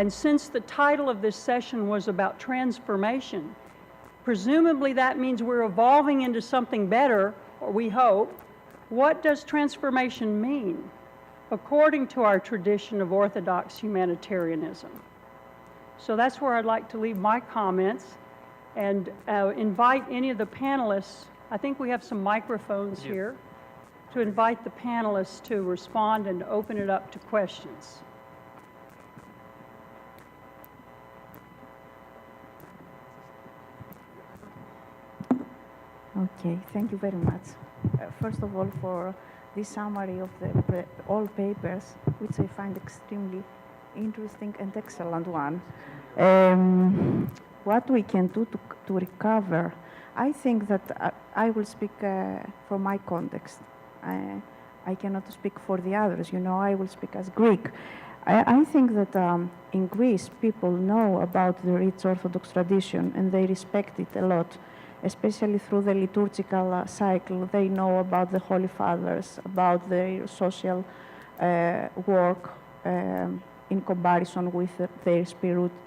And since the title of this session was about transformation, presumably that means we're evolving into something better, or we hope. What does transformation mean according to our tradition of Orthodox humanitarianism? So that's where I'd like to leave my comments and invite any of the panelists. I think we have some microphones here to invite the panelists to respond and open it up to questions. Okay, thank you very much. First of all, for this summary of all papers, which I find extremely interesting and excellent one. What we can do to recover, I think that I will speak from my context. I cannot speak for the others, you know, I will speak as Greek. I think that in Greece, people know about the rich Orthodox tradition and they respect it a lot, especially through the liturgical cycle. They know about the Holy Fathers, about their social work in comparison with their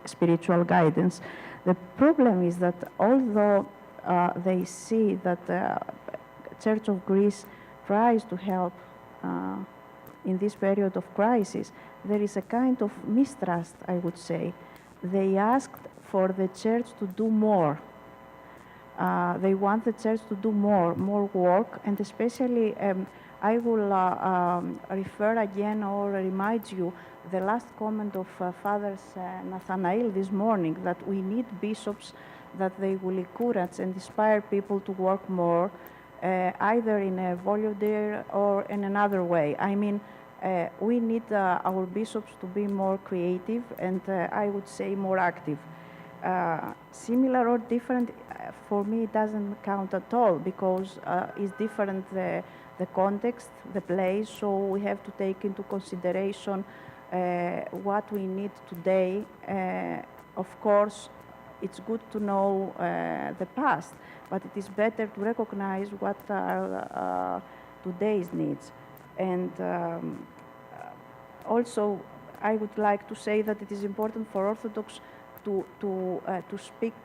spiritual guidance. The problem is that although they see that the Church of Greece tries to help in this period of crisis, there is a kind of mistrust, I would say. They asked for the Church to do more. They want the Church to do more work, and especially I will refer again or remind you the last comment of Father Nathanael this morning, that we need bishops that they will encourage and inspire people to work more, either in a volunteer or in another way. I mean, we need our bishops to be more creative and I would say more active. Similar or different, for me it doesn't count at all, because it's different the context, the place, so we have to take into consideration what we need today. Of course, it's good to know the past, but it is better to recognize what are today's needs. And also, I would like to say that it is important for Orthodox to speak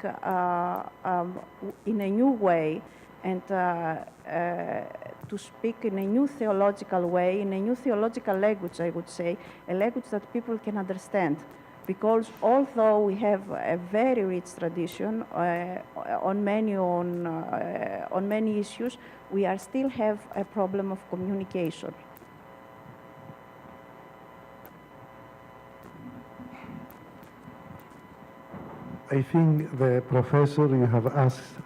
in a new way and to speak in a new theological way, in a new theological language, I would say, a language that people can understand. Because although we have a very rich tradition on many issues, we still have a problem of communication. I think the professor, you have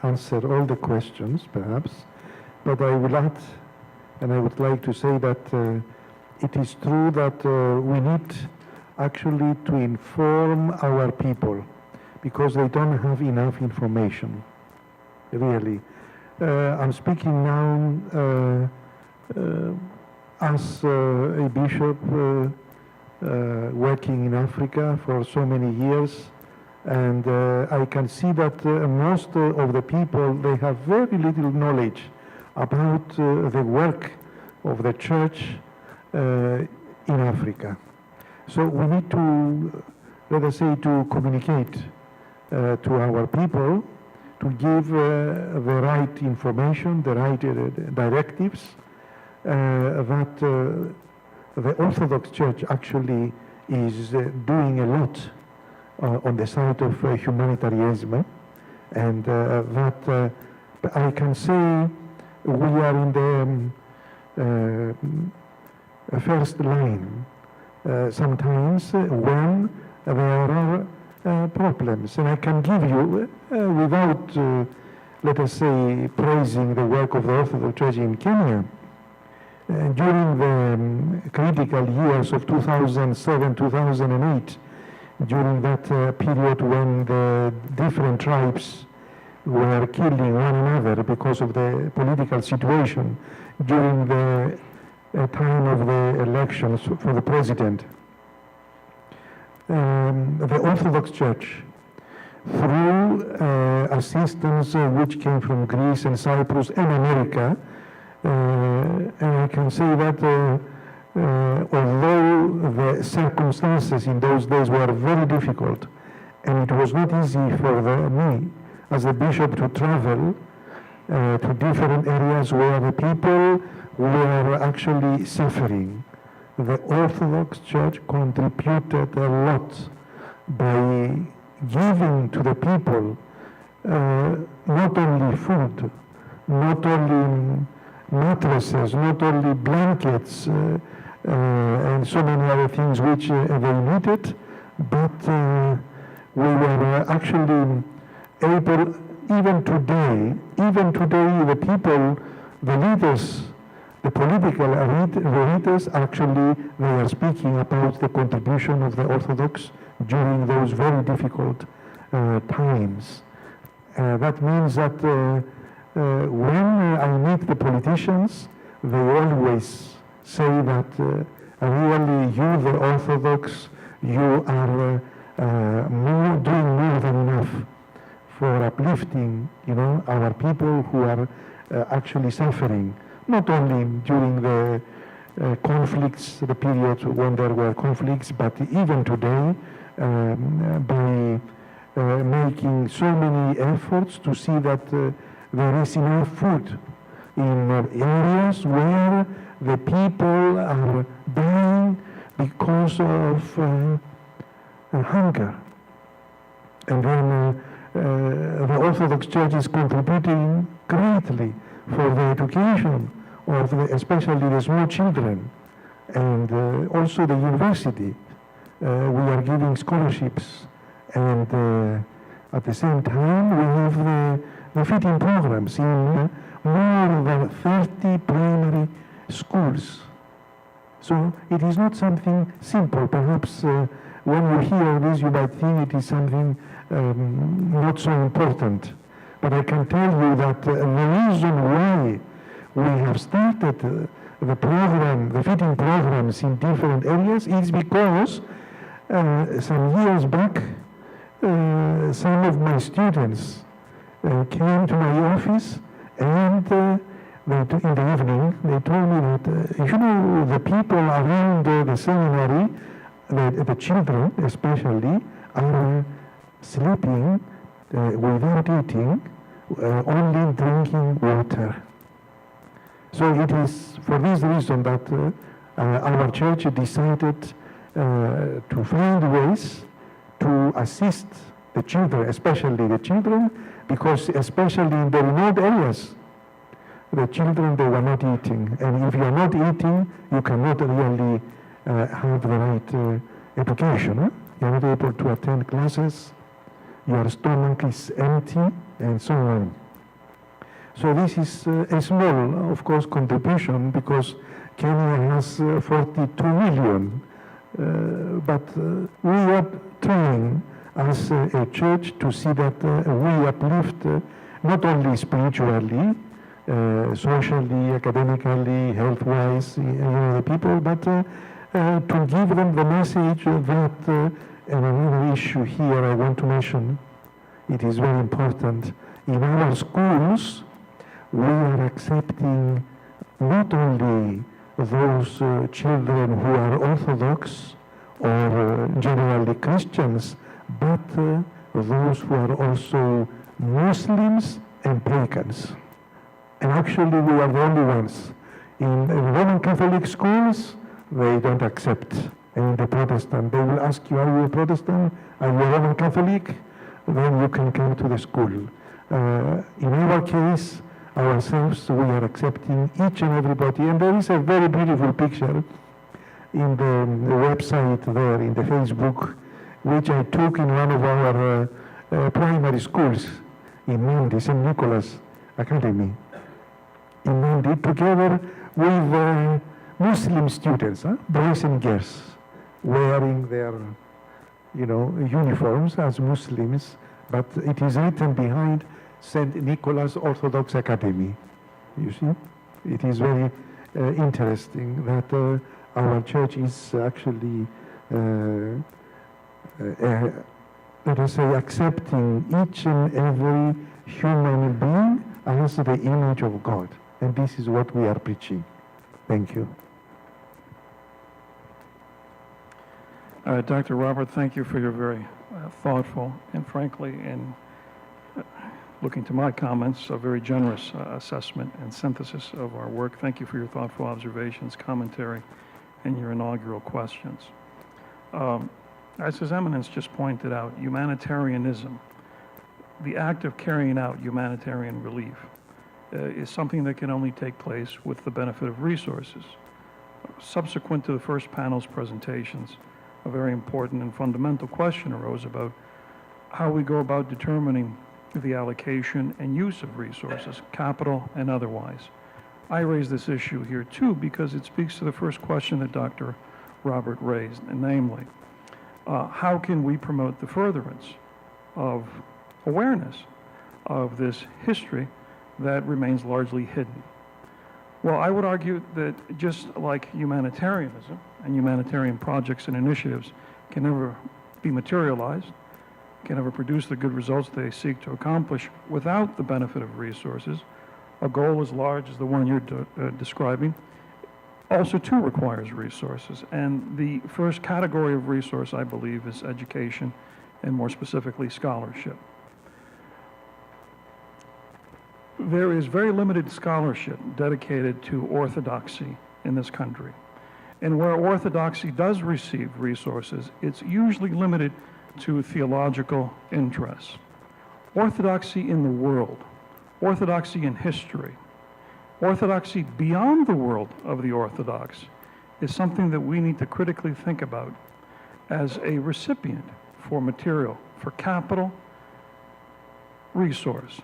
answered all the questions, perhaps, but I will add, and I would like to say that it is true that we need actually to inform our people, because they don't have enough information, really. I'm speaking now as a bishop working in Africa for so many years. And I can see that most of the people, they have very little knowledge about the work of the church in Africa. So we need to, let us say, to communicate to our people, to give the right information, the right directives, that the Orthodox Church actually is doing a lot on the side of humanitarianism, and that I can say we are in the first line sometimes when there are problems. And I can give you, without, let us say, praising the work of the Orthodox Church in Kenya, during the critical years of 2007, 2008, during that period when the different tribes were killing one another because of the political situation, during the time of the elections for the president, the Orthodox Church, through assistance which came from Greece and Cyprus and America, and I can say that although the circumstances in those days were very difficult, and it was not easy for me as a bishop to travel to different areas where the people were actually suffering. The Orthodox Church contributed a lot by giving to the people not only food, not only mattresses, not only blankets, and so many other things which they needed, but we were actually able, even today, the people, the leaders, the political leaders, actually, they are speaking about the contribution of the Orthodox during those very difficult times. That means that when I meet the politicians, they always say that really you, the Orthodox, you are doing more than enough for uplifting, our people who are actually suffering, not only during the conflicts, the period when there were conflicts, but even today, by making so many efforts to see that there is enough food in areas where the people are dying because of hunger. And then the Orthodox Church is contributing greatly for the education of especially the small children, and also the university. We are giving scholarships, and at the same time we have the feeding programs in more than 30 primary schools. So it is not something simple. Perhaps when you hear this you might think it is something not so important. But I can tell you that the reason why we have started the program, the feeding programs in different areas is because some years back some of my students came to my office, and in the evening they told me that the people around the seminary, the children especially, are sleeping without eating, only drinking water. So it is for this reason that our church decided to find ways to assist the children, especially the children, because especially in the remote areas, the children, they were not eating. And if you are not eating, you cannot really have the right education. Huh? You are not able to attend classes, your stomach is empty, and so on. So this is a small, of course, contribution, because Kenya has 42 million. But we are trying as a church to see that we uplift not only spiritually, socially, academically, health-wise, the people, but to give them the message that, and another issue here I want to mention, it is very important. In our schools, we are accepting not only those children who are Orthodox or generally Christians, but those who are also Muslims and pagans. And actually we are the only ones. In Roman Catholic schools, they don't accept. And in the Protestant, they will ask you, are you a Protestant? Are you a Roman Catholic? Then you can come to the school. In our case, ourselves, we are accepting each and everybody. And there is a very beautiful picture in the website there, in the Facebook, which I took in one of our primary schools in Nandi, St. Nicholas Academy, in Nandi, together with Muslim students, boys and girls, wearing their, uniforms as Muslims, but it is written behind St. Nicholas Orthodox Academy. You see, it is very interesting that our church is actually, let us say, accepting each and every human being as the image of God. And this is what we are preaching. Thank you. Dr. Robert, thank you for your very thoughtful and frankly, in looking to my comments, a very generous assessment and synthesis of our work. Thank you for your thoughtful observations, commentary, and your inaugural questions. As His Eminence just pointed out, humanitarianism, the act of carrying out humanitarian relief, is something that can only take place with the benefit of resources. Subsequent to the first panel's presentations, a very important and fundamental question arose about how we go about determining the allocation and use of resources, capital and otherwise. I raise this issue here too because it speaks to the first question that Dr. Robert raised, and namely, how can we promote the furtherance of awareness of this history that remains largely hidden? Well, I would argue that just like humanitarianism and humanitarian projects and initiatives can never be materialized, can never produce the good results they seek to accomplish without the benefit of resources, a goal as large as the one you're describing also too requires resources. And the first category of resource, I believe, is education, and more specifically, scholarship. There is very limited scholarship dedicated to orthodoxy in this country. And where orthodoxy does receive resources, it's usually limited to theological interests. Orthodoxy in the world, orthodoxy in history, orthodoxy beyond the world of the Orthodox is something that we need to critically think about as a recipient for material, for capital, resource,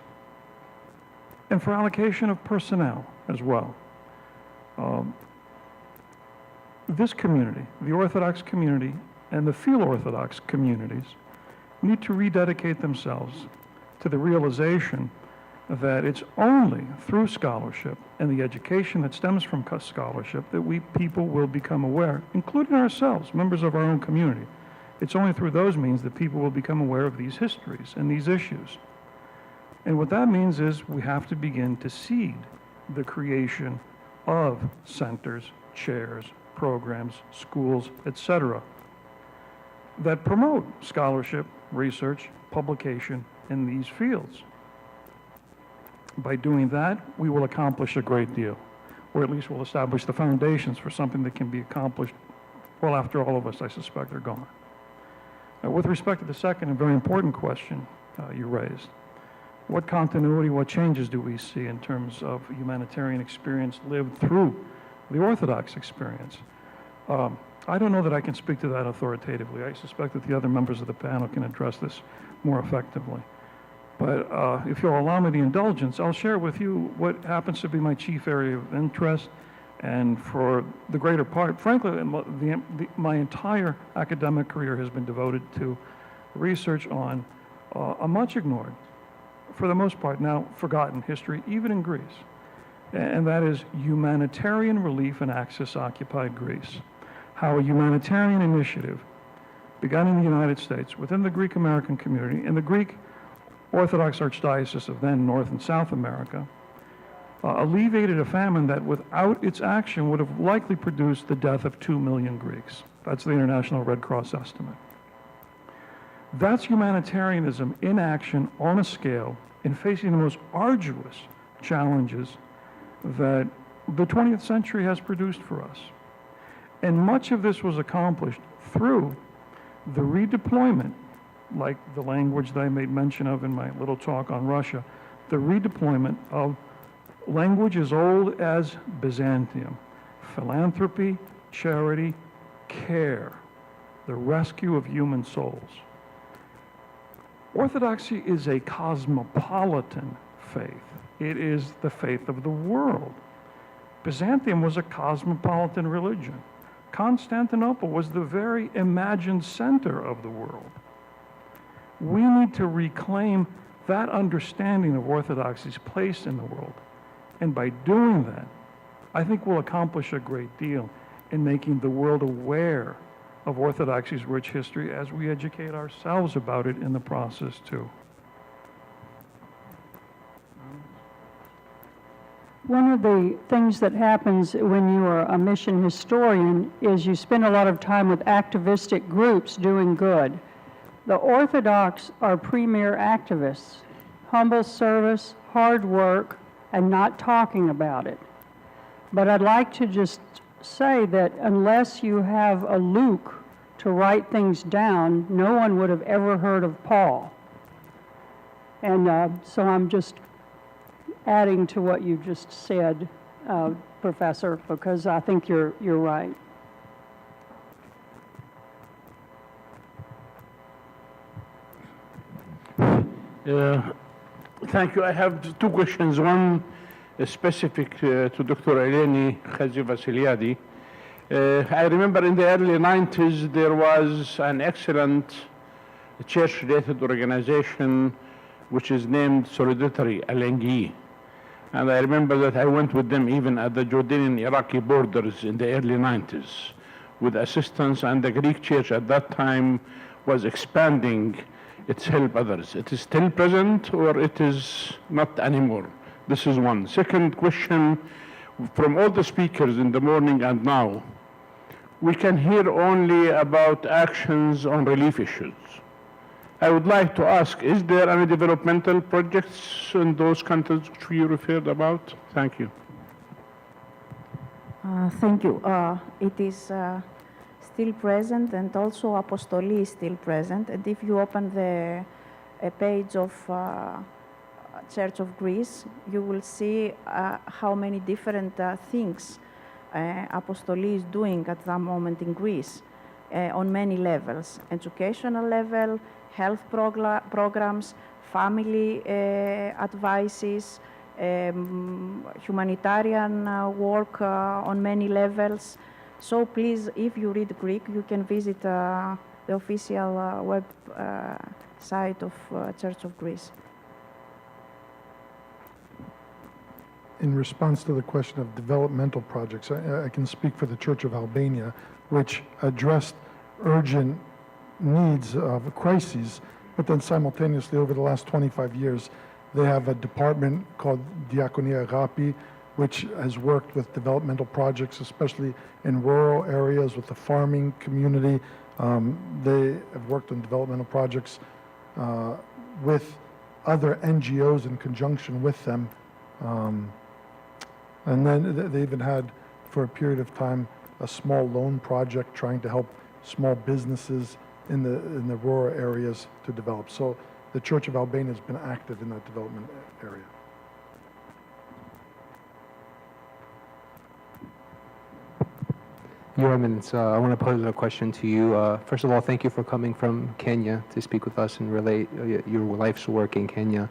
and for allocation of personnel as well. This community, the Orthodox community, and the Philo-Orthodox communities need to rededicate themselves to the realization that it's only through scholarship and the education that stems from scholarship that we people will become aware, including ourselves, members of our own community. It's only through those means that people will become aware of these histories and these issues. And what that means is we have to begin to seed the creation of centers, chairs, programs, schools, etc., that promote scholarship, research, publication in these fields. By doing that, we will accomplish a great deal, or at least we'll establish the foundations for something that can be accomplished well after all of us, I suspect, are gone. With respect to the second and very important question you raised, what continuity, what changes do we see in terms of humanitarian experience lived through the Orthodox experience? I don't know that I can speak to that authoritatively. I suspect that the other members of the panel can address this more effectively. But if you'll allow me the indulgence, I'll share with you what happens to be my chief area of interest, and for the greater part, frankly, my entire academic career has been devoted to research on a much ignored, for the most part now forgotten history, even in Greece, and that is humanitarian relief in Axis-occupied Greece. How a humanitarian initiative begun in the United States within the Greek American community in the Greek Orthodox Archdiocese of then North and South America alleviated a famine that without its action would have likely produced the death of 2 million Greeks. That's the International Red Cross estimate. That's humanitarianism in action on a scale in facing the most arduous challenges that the 20th century has produced for us. And much of this was accomplished through the redeployment, like the language that I made mention of in my little talk on Russia, the redeployment of language as old as Byzantium, philanthropy, charity, care, the rescue of human souls. Orthodoxy is a cosmopolitan faith. It is the faith of the world. Byzantium was a cosmopolitan religion. Constantinople was the very imagined center of the world. We need to reclaim that understanding of Orthodoxy's place in the world. And by doing that, I think we'll accomplish a great deal in making the world aware of Orthodoxy's rich history as we educate ourselves about it in the process too. One of the things that happens when you are a mission historian is you spend a lot of time with activistic groups doing good. The Orthodox are premier activists, humble service, hard work, and not talking about it. But I'd like to just say that unless you have a Luke to write things down, no one would have ever heard of Paul. And so I'm just adding to what you just said, Professor, because I think you're right. Thank you. I have two questions. One is specific to Dr. Eleni Khazivasiliadi. I remember in the early 90s there was an excellent church-related organization which is named Solidarity Alengi. And I remember that I went with them even at the Jordanian-Iraqi borders in the early 90s with assistance, and the Greek church at that time was expanding its help others. It is still present or it is not anymore? This is one. Second question, from all the speakers in the morning and now, we can hear only about actions on relief issues. I would like to ask, is there any developmental projects in those countries which you referred about? Thank you. Thank you. It is still present, and also apostoli is still present. And if you open a page of Church of Greece, you will see how many different things apostoli is doing at that moment in Greece on many levels: educational level, health programs, family advices, humanitarian work on many levels. So please, if you read Greek, you can visit the official web site of Church of Greece. In response to the question of developmental projects, I can speak for the Church of Albania, which addressed urgent needs of crises, but then simultaneously over the last 25 years, they have a department called Diakonia Agapi, which has worked with developmental projects, especially in rural areas with the farming community. They have worked on developmental projects with other NGOs in conjunction with them. And then they even had, for a period of time, a small loan project trying to help small businesses in the rural areas to develop. So the Church of Albania has been active in that development area. Your Eminence, I want to pose a question to you. First of all, thank you for coming from Kenya to speak with us and relate your life's work in Kenya.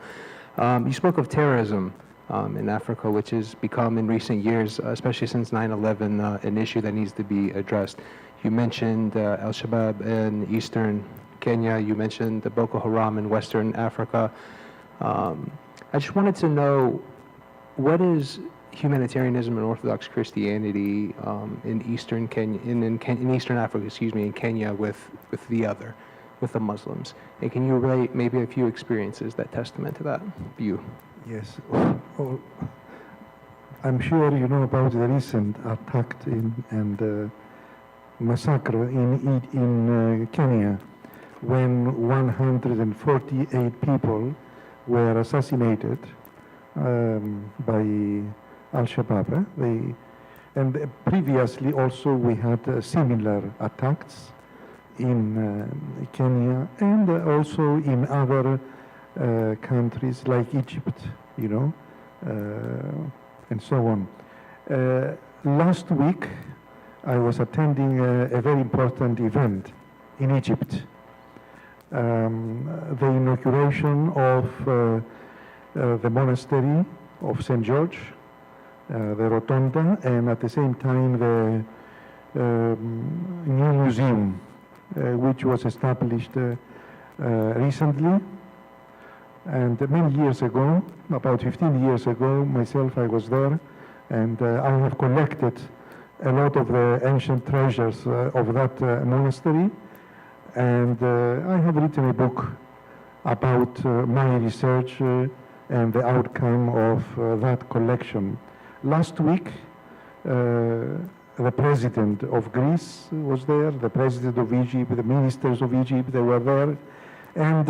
You spoke of terrorism in Africa, which has become in recent years, especially since 9/11, an issue that needs to be addressed. You mentioned Al-Shabaab in eastern Kenya. You mentioned the Boko Haram in Western Africa. I just wanted to know, what is humanitarianism and Orthodox Christianity in Eastern Kenya, in Eastern Africa, in Kenya with the Muslims? And can you relate maybe a few experiences that testament to that view? Yes. I'm sure you know about the recent attack and massacre in Kenya, when 148 people were assassinated by Al-Shabaab. And previously also we had similar attacks in Kenya and also in other countries like Egypt, and so on. Last week I was attending a very important event in Egypt. The inauguration of the monastery of St. George, the Rotonda, and at the same time the new museum, which was established recently. And many years ago, about 15 years ago, myself, I was there, and I have collected a lot of the ancient treasures of that monastery, and I have written a book about my research and the outcome of that collection. Last week, the president of Greece was there, the president of Egypt, the ministers of Egypt, they were there. And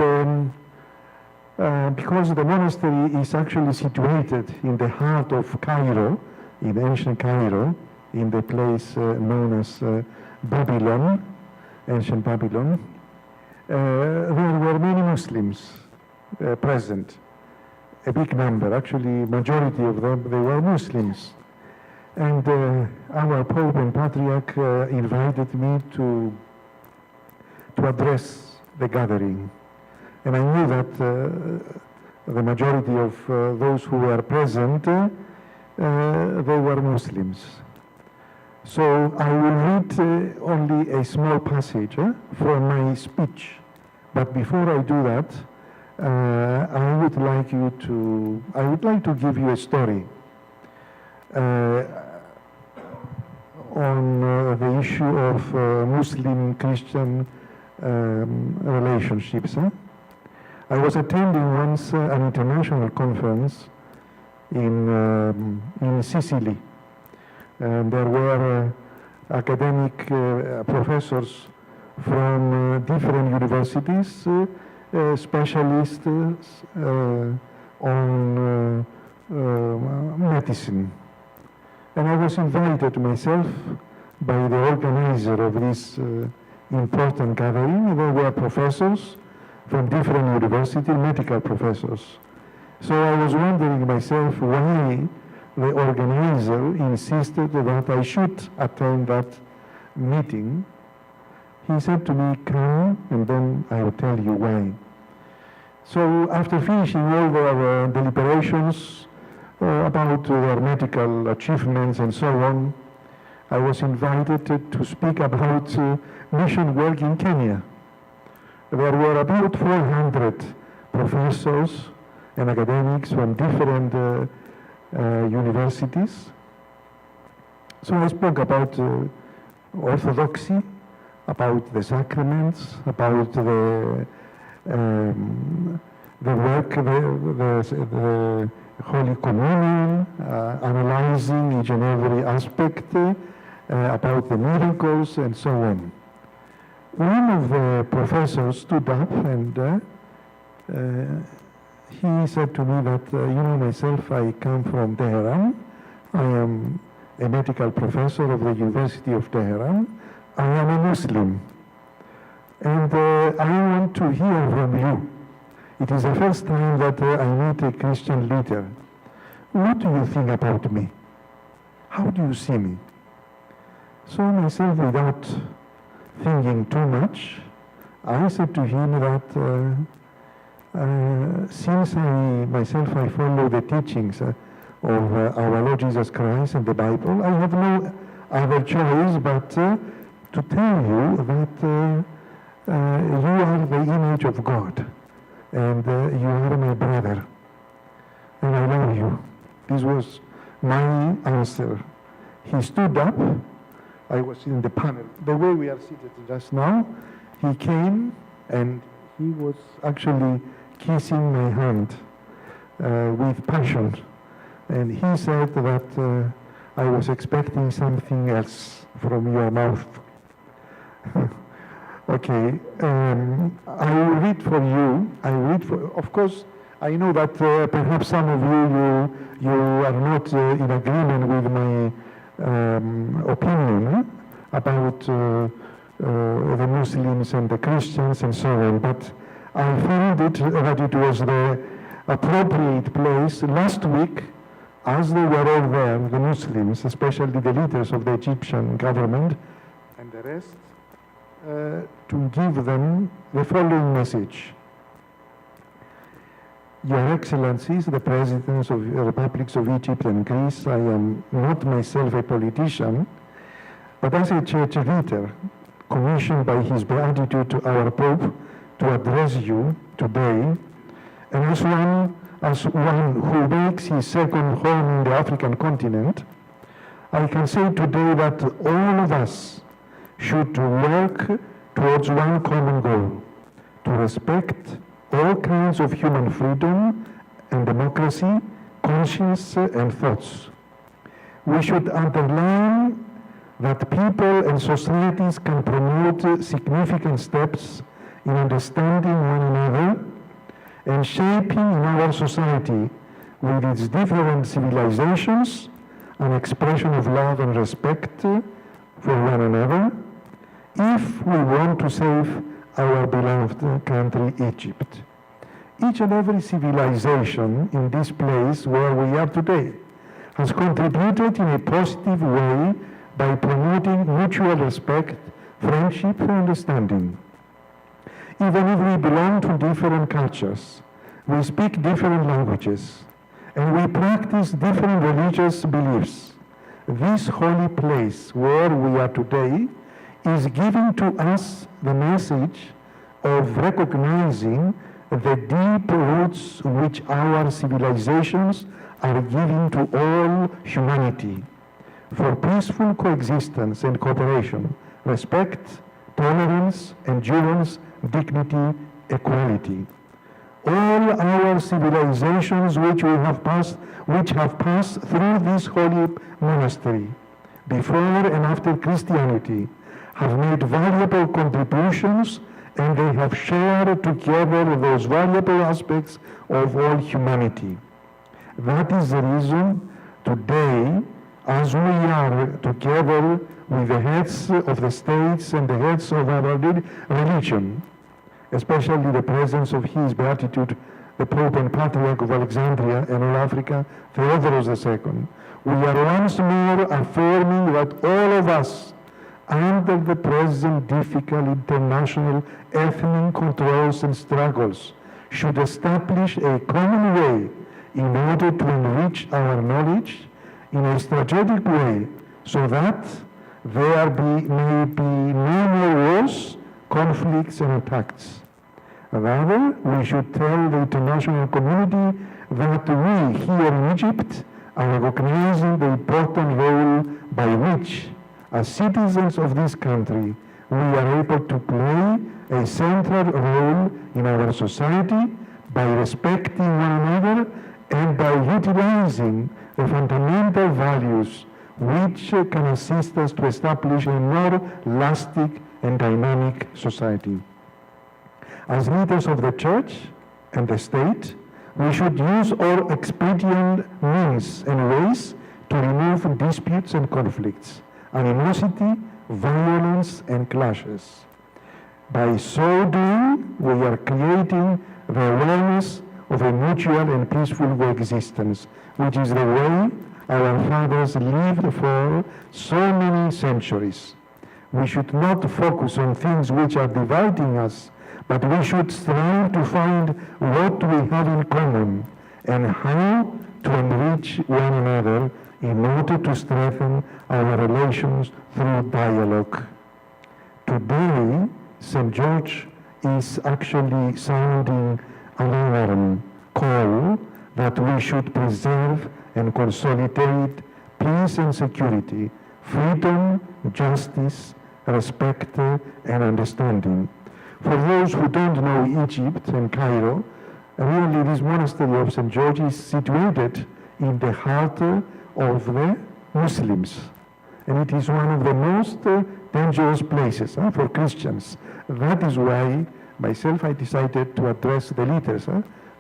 because the monastery is actually situated in the heart of Cairo, in ancient Cairo, in the place known as Babylon, ancient Babylon, there were many Muslims present, a big number, actually majority of them, they were Muslims. And our Pope and Patriarch invited me to address the gathering. And I knew that the majority of those who were present, they were Muslims. So I will read only a small passage from my speech. But before I do that, I would like to give you a story on the issue of Muslim-Christian relationships. I was attending once an international conference in Sicily, and there were academic professors from different universities, specialists on medicine. And I was invited myself by the organizer of this important gathering. There were professors from different universities, medical professors. So I was wondering myself why the organizer insisted that I should attend that meeting. He said to me, come, and then I will tell you why. So after finishing all their deliberations about their medical achievements and so on, I was invited to speak about mission work in Kenya. There were about 400 professors and academics from different universities. So I spoke about Orthodoxy, about the sacraments, about the work, the Holy Communion, analyzing each and every aspect, about the miracles and so on. One of the professors stood up and he said to me that, myself, I come from Tehran. I am a medical professor of the University of Tehran. I am a Muslim. And I want to hear from you. It is the first time that I meet a Christian leader. What do you think about me? How do you see me? So myself, without thinking too much, I said to him that since I follow the teachings of our Lord Jesus Christ and the Bible, I have no other choice but to tell you that you are the image of God and you are my brother and I love you. This was my answer. He stood up. I was in the panel. The way we are seated just now, he came and he was actually kissing my hand with passion. And he said that I was expecting something else from your mouth. Okay, I will read for you. Of course, I know that perhaps some of you are not in agreement with my opinion about the Muslims and the Christians and so on, but I found that it was the appropriate place last week, as they were all there, the Muslims, especially the leaders of the Egyptian government and the rest, to give them the following message. Your Excellencies, the Presidents of the Republics of Egypt and Greece, I am not myself a politician, but as a church leader, commissioned by His Beatitude to our Pope to address you today, and as one who makes his second home in the African continent, I can say today that all of us should work towards one common goal, to respect all kinds of human freedom and democracy, conscience and thoughts. We should underline that people and societies can promote significant steps in understanding one another and shaping in our society with its different civilizations an expression of love and respect for one another if we want to save our beloved country, Egypt. Each and every civilization in this place where we are today has contributed in a positive way by promoting mutual respect, friendship, and understanding. Even if we belong to different cultures, we speak different languages, and we practice different religious beliefs, this holy place where we are today is giving to us the message of recognizing the deep roots which our civilizations are giving to all humanity for peaceful coexistence and cooperation, respect, tolerance, endurance, dignity, equality. All our civilizations which have passed through this holy monastery, before and after Christianity, have made valuable contributions, and they have shared together those valuable aspects of all humanity. That is the reason today, as we are together with the heads of the states and the heads of our religion, especially the presence of His Beatitude, the Pope and Patriarch of Alexandria and all Africa, Theodorus II, we are once more affirming that all of us, under the present difficult international ethnic controls and struggles, should establish a common way in order to enrich our knowledge in a strategic way, so that there may be no more wars, conflicts, and attacks. Rather, we should tell the international community that we here in Egypt are recognizing the important role by which, as citizens of this country, we are able to play a central role in our society by respecting one another and by utilizing the fundamental values which can assist us to establish a more lasting and dynamic society. As leaders of the Church and the state, we should use all expedient means and ways to remove disputes and conflicts, animosity, violence, and clashes. By so doing, we are creating the awareness of a mutual and peaceful coexistence, which is the way our fathers lived for so many centuries. We should not focus on things which are dividing us, but we should strive to find what we have in common and how to enrich one another in order to strengthen our relations through dialogue. Today, St. George is actually sounding an alarm call that we should preserve and consolidate peace and security, freedom, justice, respect, and understanding. For those who don't know Egypt and Cairo, really this monastery of St. George is situated in the heart of the Muslims. And it is one of the most dangerous places for Christians. That is why myself I decided to address the leaders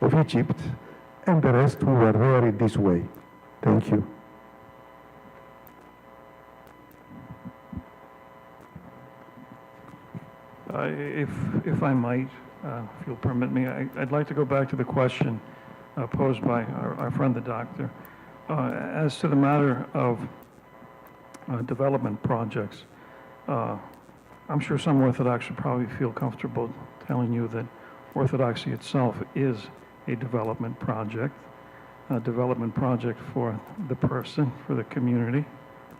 of Egypt and the rest who were there in this way. Thank you. If I might, if you'll permit me, I'd like to go back to the question posed by our friend the doctor. As to the matter of development projects, I'm sure some Orthodox would probably feel comfortable telling you that Orthodoxy itself is a development project for the person, for the community,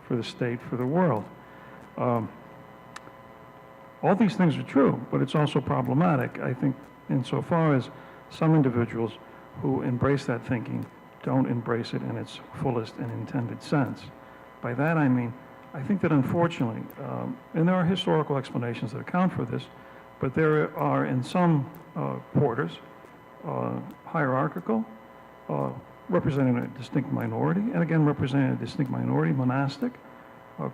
for the state, for the world. All these things are true, but it's also problematic, I think, insofar as some individuals who embrace that thinking don't embrace it in its fullest and intended sense. By that I mean, I think that unfortunately, and there are historical explanations that account for this, but there are in some quarters hierarchical, representing a distinct minority, and again representing a distinct minority, monastic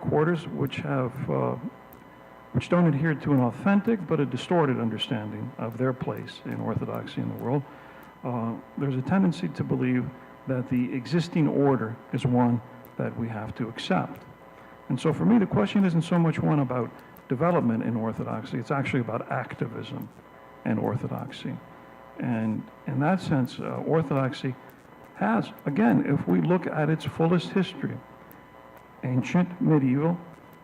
quarters, which don't adhere to an authentic but a distorted understanding of their place in Orthodoxy in the world. There's a tendency to believe that the existing order is one that we have to accept. And so for me, the question isn't so much one about development in Orthodoxy, it's actually about activism in Orthodoxy. And in that sense, Orthodoxy has, again, if we look at its fullest history, ancient, medieval,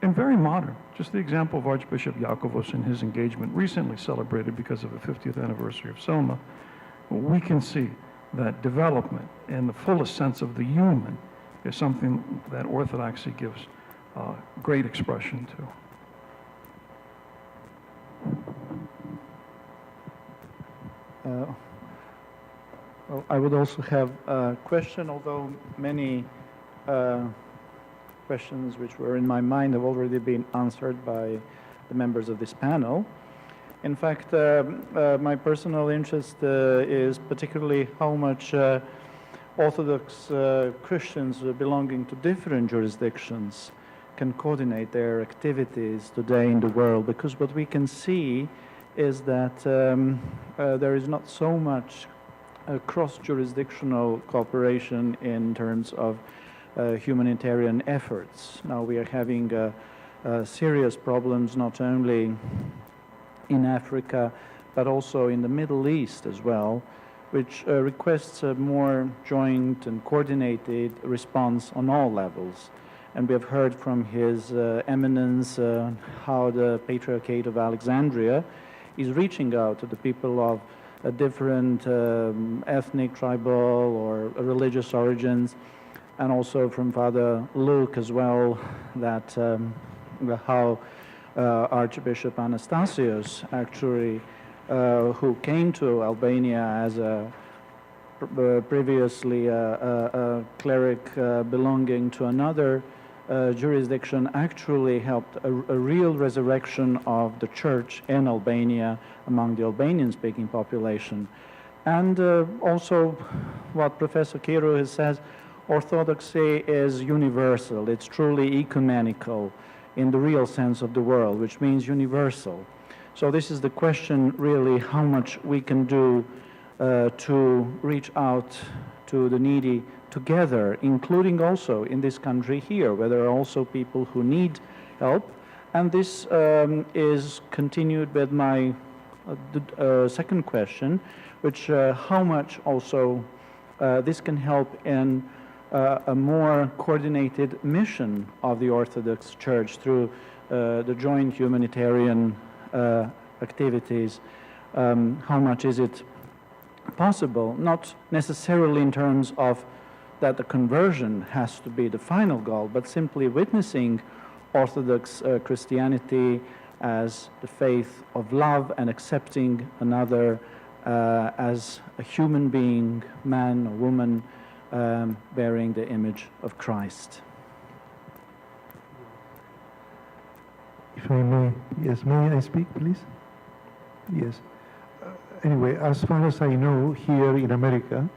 and very modern. Just the example of Archbishop Yakovos and his engagement recently celebrated because of the 50th anniversary of Selma, we can see that development in the fullest sense of the human is something that Orthodoxy gives great expression to. Well, I would also have a question, although many questions which were in my mind have already been answered by the members of this panel. In fact, my personal interest is particularly how much Orthodox Christians belonging to different jurisdictions can coordinate their activities today in the world, because what we can see is that there is not so much cross-jurisdictional cooperation in terms of humanitarian efforts. Now we are having serious problems not only in Africa but also in the Middle East as well, which requests a more joint and coordinated response on all levels. And we have heard from His Eminence how the Patriarchate of Alexandria is reaching out to the people of different ethnic, tribal, or religious origins, and also from Father Luke as well, that how Archbishop Anastasios actually, who came to Albania as a previously a cleric belonging to another jurisdiction, actually helped a real resurrection of the church in Albania among the Albanian-speaking population. And also what Professor Kiru has said, Orthodoxy is universal. It's truly ecumenical in the real sense of the word, which means universal. So this is the question, really, how much we can do to reach out to the needy together, including also in this country here, where there are also people who need help. And this is continued with my second question, which how much also this can help in a more coordinated mission of the Orthodox Church through the joint humanitarian activities. How much is it possible, not necessarily in terms of that the conversion has to be the final goal, but simply witnessing Orthodox Christianity as the faith of love and accepting another as a human being, man or woman, bearing the image of Christ. If I may, yes, may I speak, please? Yes. Anyway, as far as I know, here in America,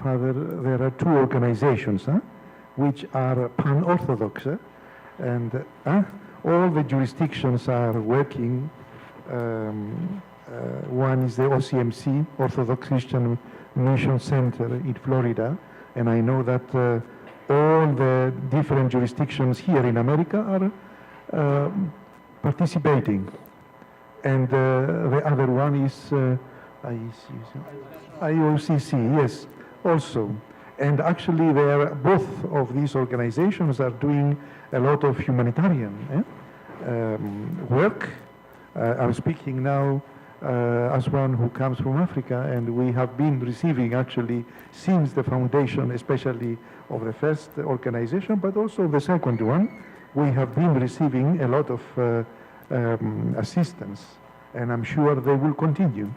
Father, there are two organizations which are pan-Orthodox, and all the jurisdictions are working. One is the OCMC, Orthodox Christian Mission Center in Florida, and I know that all the different jurisdictions here in America are participating. And the other one is IOCC, yes, also. And actually, both of these organizations are doing a lot of humanitarian work. I'm speaking now as one who comes from Africa, and we have been receiving actually since the foundation, especially of the first organization, but also the second one, we have been receiving a lot of assistance, and I'm sure they will continue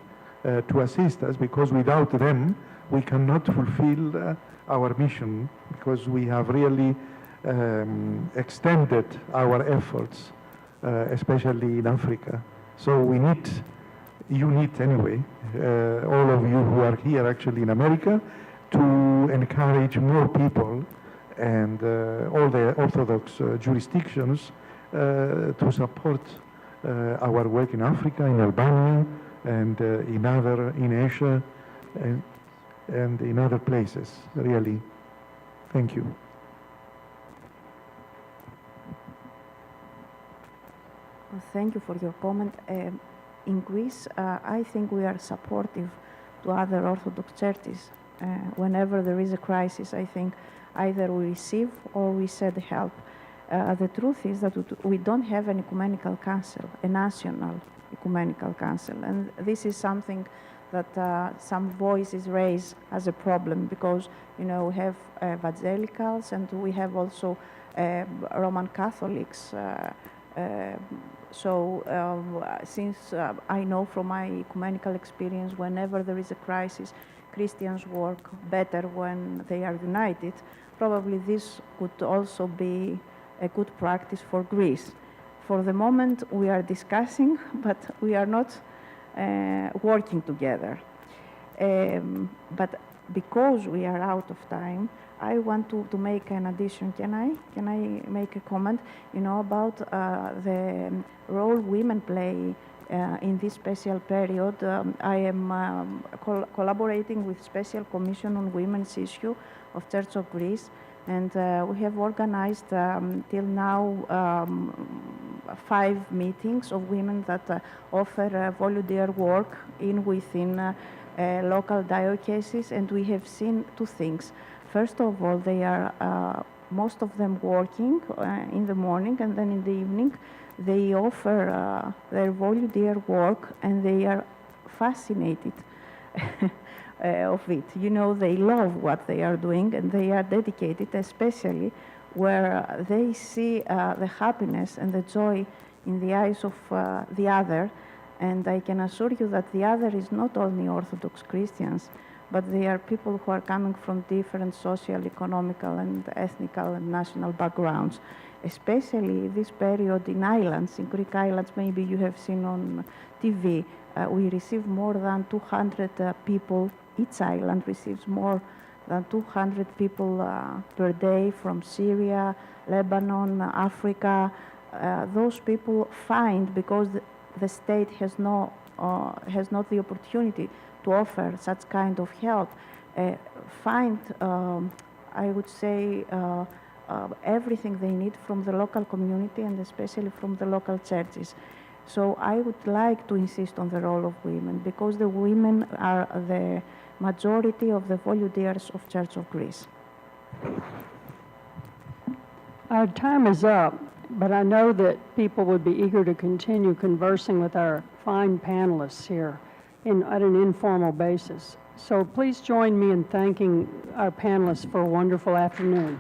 to assist us, because without them we cannot fulfill our mission, because we have really extended our efforts, especially in Africa. So we need, you need anyway, all of you who are here actually in America, to encourage more people and all the Orthodox jurisdictions to support our work in Africa, in Albania, and in Asia, and in other places, really. Thank you. Well, thank you for your comment. In Greece, I think we are supportive to other Orthodox churches. Whenever there is a crisis, I think either we receive or we send help. The truth is that we don't have an ecumenical council, a national ecumenical council, and this is something that some voices raise as a problem, because we have evangelicals and we have also Roman Catholics. Since I know from my ecumenical experience, whenever there is a crisis, Christians work better when they are united. Probably this could also be a good practice for Greece. For the moment, we are discussing, but we are not working together. But because we are out of time, I want to make an addition. Can I make a comment? About the role women play in this special period. I am collaborating with Special Commission on Women's Issue of Church of Greece, and we have organized till now 5 meetings of women that offer volunteer work within local dioceses, and we have seen 2 things. First of all, they are most of them working in the morning, and then in the evening they offer their volunteer work, and they are fascinated of it. They love what they are doing, and they are dedicated, especially where they see the happiness and the joy in the eyes of the other. And I can assure you that the other is not only Orthodox Christians, but they are people who are coming from different social, economical, and ethnical and national backgrounds. Especially this period in islands, in Greek islands, maybe you have seen on TV, we receive more than 200 people. Each island receives more than 200 people per day from Syria, Lebanon, Africa. Those people find, because the state has not the opportunity to offer such kind of help, find, I would say, everything they need from the local community, and especially from the local churches. So I would like to insist on the role of women, because the women are the majority of the volunteers of Church of Greece. Our time is up, but I know that people would be eager to continue conversing with our fine panelists here at an informal basis. So please join me in thanking our panelists for a wonderful afternoon.